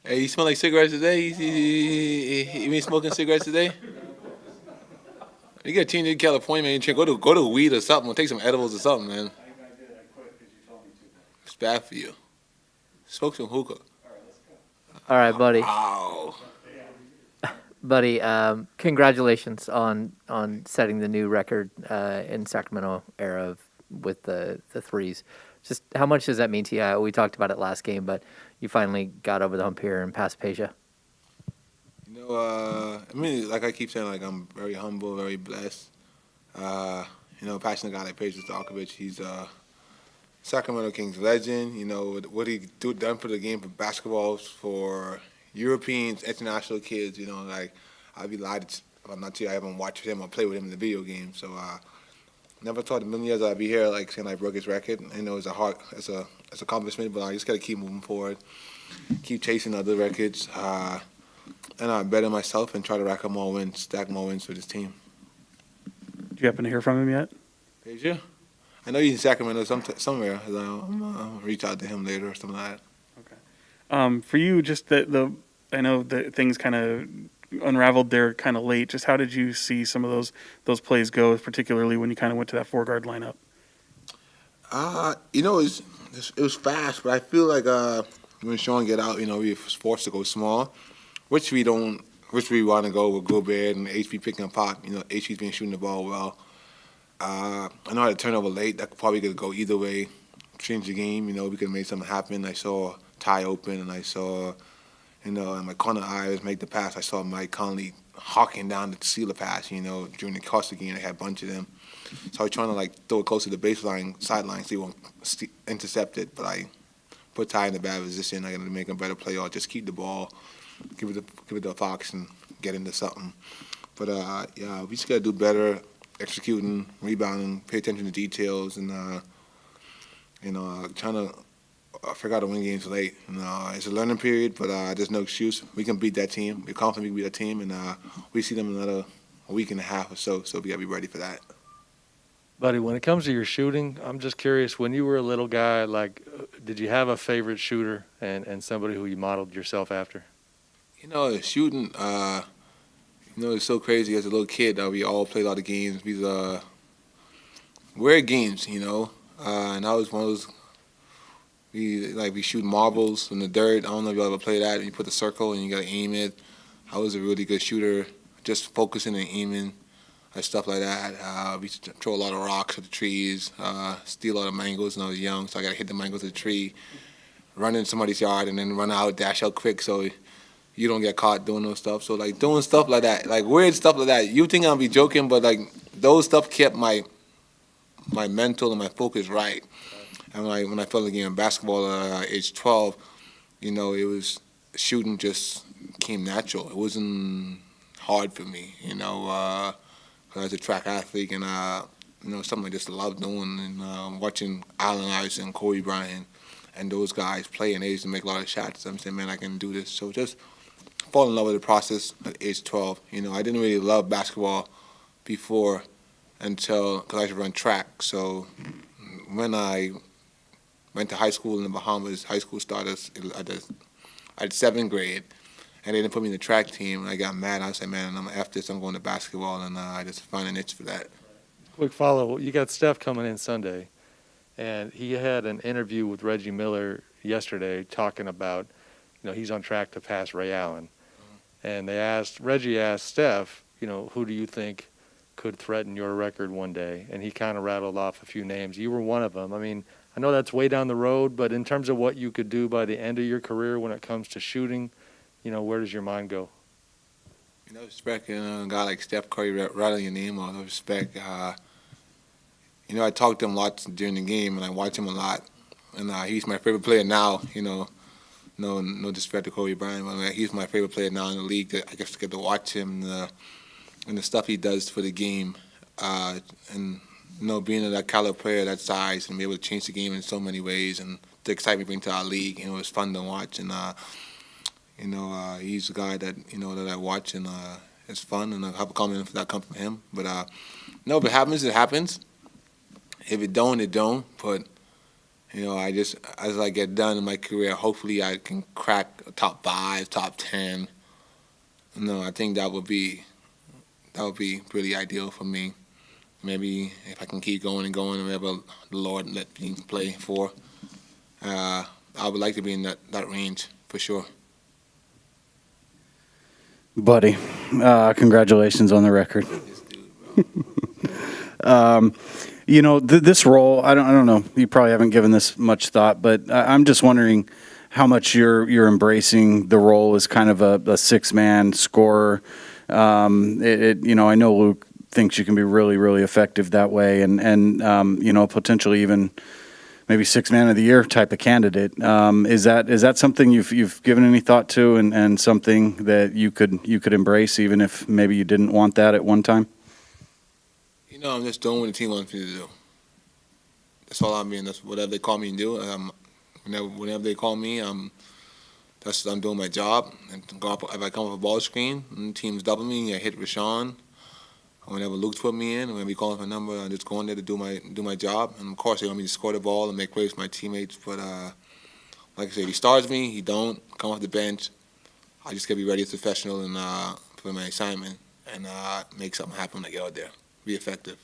Hey, you smell like cigarettes today? You been smoking cigarettes today? You got a team in California, man. Go to weed or something. Or take some edibles or something, man. It's bad for you. Smoke some hookah. All right, buddy. Ow. Buddy, congratulations on setting the new record in Sacramento era with the threes. Just how much does that mean to you? We talked about it last game, but you finally got over the hump here and passed Peja. I mean, like I keep saying, like I'm very humble, very blessed. Passionate guy like Peja Stojakovic. He's Sacramento Kings legend. What he done for the game for basketball for Europeans, international kids. Like I'd be lied if I'm not tell you I haven't watched him or played with him in the video game. So never thought in a million years I'd be here like saying I broke his record. It's a accomplishment, but I just gotta keep moving forward, keep chasing other records, and I better myself and try to rack up more wins, stack more wins for this team. Do you happen to hear from him yet? Peja? I know he's in Sacramento somewhere. I'll reach out to him later or something like that. For you, just I know that things kind of unraveled there kind of late. Just how did you see some of those plays go, particularly when you kind of went to that four-guard lineup? It was fast, but I feel like when Sean get out, we was forced to go small, which we want to go with Gobert and HP picking up pop. HP's been shooting the ball well. I know how to turn over late. That probably could go either way, change the game. We could have made something happen. I saw Ty open, and I saw, in my corner eye was make the pass. I saw Mike Conley hawking down to seal the pass. During the course of the game, they had a bunch of them. So I was trying to throw it close to the baseline, sideline, so he won't intercept it. But I put Ty in a bad position. I got to make him a better play or just keep the ball, give it to Fox and get into something. But we just got to do better. Executing, rebounding, pay attention to details, and trying to figure out to win games late. It's a learning period, but there's no excuse. We can beat that team. We're confident we can beat that team, and we see them in another week and a half or so. So we gotta be ready for that. Buddy, when it comes to your shooting, I'm just curious. When you were a little guy, did you have a favorite shooter and somebody who you modeled yourself after? Shooting. It's so crazy. As a little kid, we all played a lot of games. These weird games, and I was one of those. We shoot marbles in the dirt. I don't know if you ever play that. You put the circle and you gotta aim it. I was a really good shooter, just focusing and aiming, and stuff like that. We used to throw a lot of rocks at the trees, steal a lot of mangoes when I was young. So I gotta hit the mangoes at the tree, run in somebody's yard, and then run out, dash out quick. So you don't get caught doing those stuff. So doing stuff like that, weird stuff like that. You think I'll be joking, but those stuff kept my mental and my focus right. And when I felt the game in basketball at age 12, it was shooting just came natural. It wasn't hard for me, 'cause I was a track athlete and something I just loved doing and watching Allen Iverson, Kobe Bryant, and those guys play, and they used to make a lot of shots. I'm saying, man, I can do this. So just fall in love with the process at age 12. I didn't really love basketball before because I used to run track. So when I went to high school in the Bahamas, high school started at 7th grade, and they didn't put me in the track team. And I got mad. I said, man, after this, I'm going to basketball, and I just find an itch for that. Quick follow. You got Steph coming in Sunday, and he had an interview with Reggie Miller yesterday talking about, he's on track to pass Ray Allen. And Reggie asked Steph, who do you think could threaten your record one day? And he kind of rattled off a few names. You were one of them. I mean, I know that's way down the road, but in terms of what you could do by the end of your career when it comes to shooting, where does your mind go? Respect a guy like Steph Curry rattling your name off. Respect. I talked to him a lot during the game, and I watch him a lot. And he's my favorite player now, No disrespect to Kobe Bryant, but he's my favorite player now in the league. I guess to get to watch him and the stuff he does for the game, and being that caliber player, that size, and be able to change the game in so many ways, and the excitement he brings to our league, it's fun to watch. And he's a guy that that I watch, and it's fun, and I have a comment for that come from him. But if it happens, it happens. If it don't, it don't. But as I get done in my career, hopefully I can crack a top 5, top 10. I think that would be really ideal for me. Maybe if I can keep going and going, wherever the Lord let me play for, I would like to be in that range for sure. Buddy, congratulations on the record. This dude, bro. This role, I don't know. You probably haven't given this much thought, but I'm just wondering how much you're embracing the role as kind of a six-man scorer. I know Luke thinks you can be really, really effective that way, and potentially even maybe six-man of the year type of candidate. Is that something you've given any thought to, and something that you could embrace even if maybe you didn't want that at one time? I'm just doing what the team wants me to do. That's all I'm being. That's whatever they call me to do. Whenever they call me, I'm doing my job. And if I come off a ball screen and the team's double me, I hit Rashawn. Or whenever Luke's put me in, whenever he calls my number, I just go in there to do my job. And of course, they want me to score the ball and make plays for my teammates. But like I said, if he starts me, he don't come off the bench. I just gotta be ready as a professional and for my assignment and make something happen when I get out there. Be effective.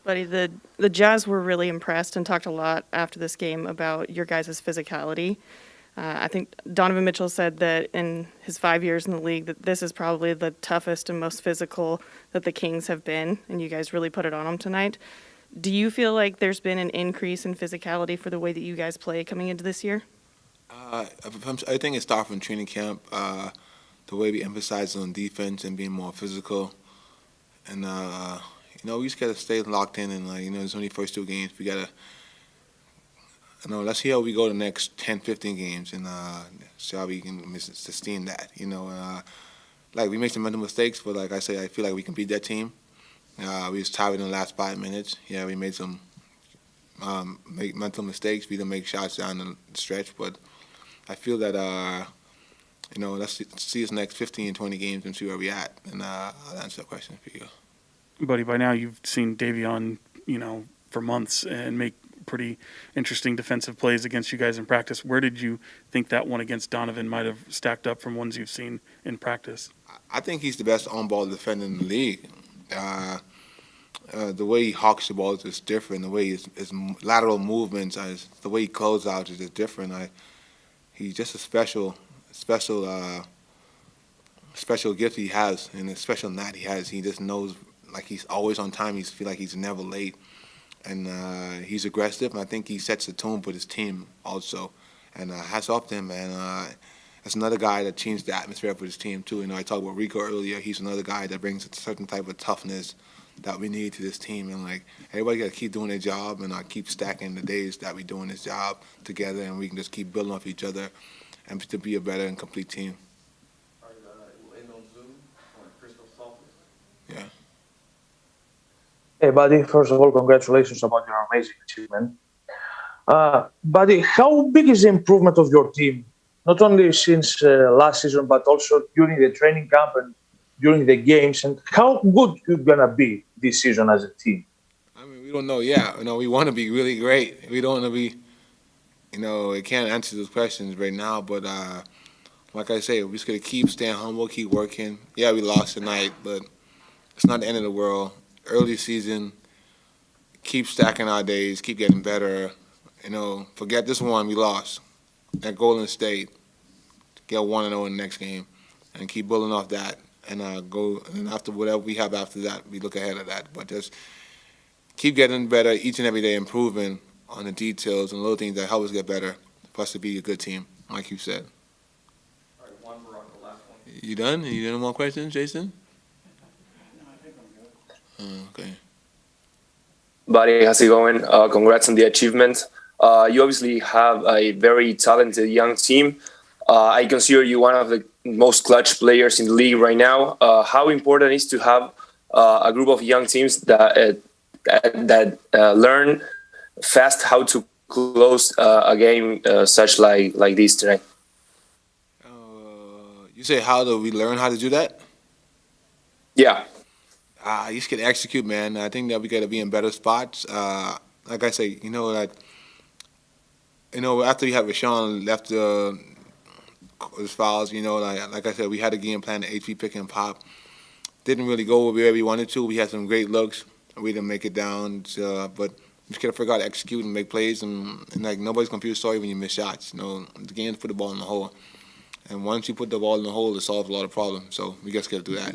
Buddy, the Jazz were really impressed and talked a lot after this game about your guys' physicality. I think Donovan Mitchell said that in his 5 years in the league that this is probably the toughest and most physical that the Kings have been, and you guys really put it on them tonight. Do you feel like there's been an increase in physicality for the way that you guys play coming into this year? I think it started from training camp. The way we emphasize on defense and being more physical. And, we just got to stay locked in. And, there's only first 2 games. We got to, let's see how we go the next 10, 15 games and see how we can sustain that. We made some mental mistakes, but like I say, I feel like we can beat that team. We was tired in the last 5 minutes. Yeah, we made some mental mistakes. We didn't make shots down the stretch, but I feel that, let's see us next 15, 20 games and see where we're at. And I'll answer that question for you. Buddy, by now you've seen Davion, for months and make pretty interesting defensive plays against you guys in practice. Where did you think that one against Donovan might have stacked up from ones you've seen in practice? I think he's the best on-ball defender in the league. The way he hawks the ball is just different. The way his lateral movements, the way he closes out is just different. He's just a special gift he has, and a special knack he has. He just knows, like, he's always on time. He feel like he's never late, and he's aggressive. And I think he sets the tone for his team also. And hats off to him, man. That's another guy that changed the atmosphere for his team too. I talked about Rico earlier. He's another guy that brings a certain type of toughness that we need to this team. And everybody got to keep doing their job and keep stacking the days that we doing this job together, and we can just keep building off each other and to be a better and complete team. Yeah. Hey, buddy. First of all, congratulations about your amazing achievement. Buddy, how big is the improvement of your team? Not only since last season, but also during the training camp and during the games. And how good you're going to be this season as a team? We don't know yet. We want to be really great. We don't want to be, I can't answer those questions right now. But like I say, we're just going to keep staying humble, keep working. Yeah, we lost tonight, but it's not the end of the world. Early season, keep stacking our days, keep getting better. Forget this one we lost at Golden State. Get 1-0 in the next game, and keep building off that, and go. And after whatever we have after that, we look ahead of that. But just keep getting better each and every day, improving on the details and little things that help us get better, for us to be a good team, like you said. All right, one for the last one. You done? You done more questions, Jason? No, I think I'm good. Okay. Buddy, how's it going? Congrats on the achievement. You obviously have a very talented young team. I consider you one of the most clutch players in the league right now. How important is to have a group of young teams that learn fast how to close a game such like this tonight? You say, how do we learn how to do that? Yeah. You just got to execute, man. I think that we got to be in better spots. Like I say, that after we had Rashawn left his fouls, like I said, we had a game plan, the HV pick and pop. Didn't really go where we wanted to. We had some great looks. We didn't make it down, but we just kind of forgot to execute and make plays, and like nobody's gonna feel sorry when you miss shots. The game's put the ball in the hole, and once you put the ball in the hole, it solves a lot of problems. So we just got to do that.